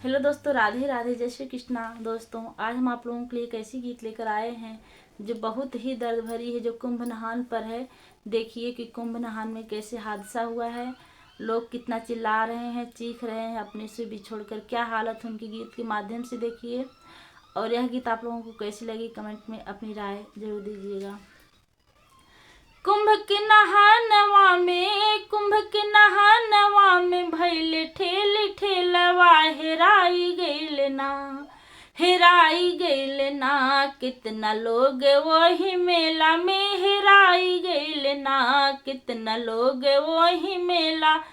Hello दोस्तों, राधे राधे, जय श्री कृष्णा। दोस्तों आज हम आप लोगों के लिए एक ऐसी गीत लेकर आए हैं जो बहुत ही दर्द भरी है, जो कुंभ नहान पर है। देखिए कि कुंभ नहान में कैसे हादसा हुआ है, लोग कितना चिल्ला रहे हैं, चीख रहे हैं अपने से बिछोड़कर, क्या हालत है उनकी गीत के माध्यम से। देखिए और यह गीत आप लोगों को कैसी लगी कमेंट में अपनी राय जरूर दीजिएगा। कुंभ के नहानवा में भैले ठेल ठेलवा हेराई गइल ना कितना लोग वही मेला में हेराई गइल ना कितना लोग वही मेला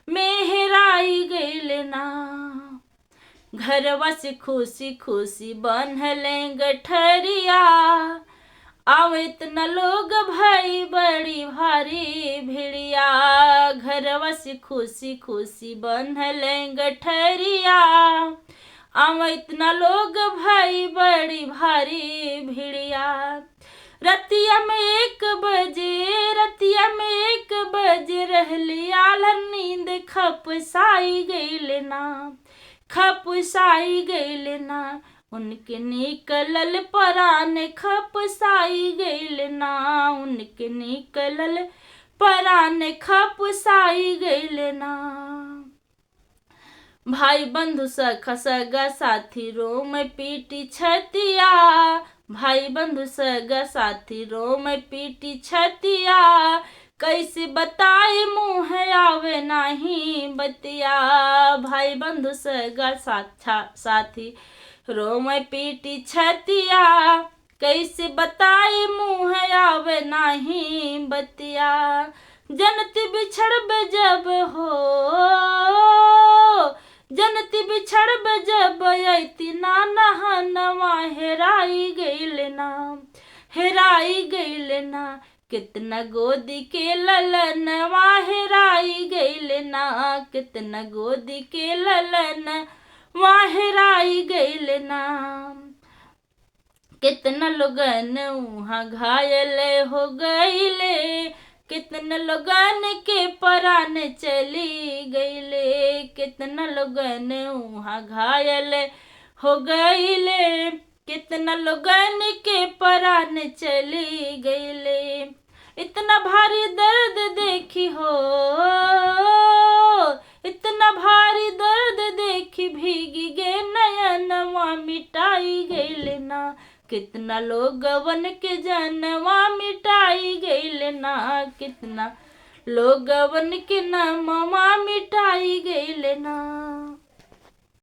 में हेराई गइल ना। घरवा से खुशी खुशी बनहले गठरिया आवे इतना लोग भाई बड़ी भारी भिड़िया। घरवा से खुशी खुशी बनहले गठरिया आवे इतना लोग भाई बड़ी भारी भिड़िया। रतिया में 1 बजे रहली आलर नींद खपसाई गइल ना उनके निकलल परान खपसाई गइल ना उनके निकलल परान खपसाई गइल ना। भाई बंधु सखा सगा साथी रोम पीटी छतिया भाई बंधु सगा साथी रोम पीटी छतिया कैसे बताए मुँह आवे नाही बतिया। भाई बंधु सगा साथी रोम पीटी छतिया कैसे बताए मुँह आवे नाही बतिया। जनती बिछड़बे जब अइती ना नहनवा हेराई गइल ना कितना गोदी के ललनवा हेराई गइल ना कितना गोदी के ललनवा हेराई गइल ना। कितना लोगन वहाँ घायल हो गइले कितना लोगन के परान चली गइले कितना लोगन वहाँ घायल हो गइले कितना लोगन के परान चली गइले। इतना भारी दर्द देखी भीगी गे नयनवा मिटाई गइल ना कितना लोगवन के जनवा मिटाई गइल ना कितना लोगवन के नमवा मिटाई गइल ना।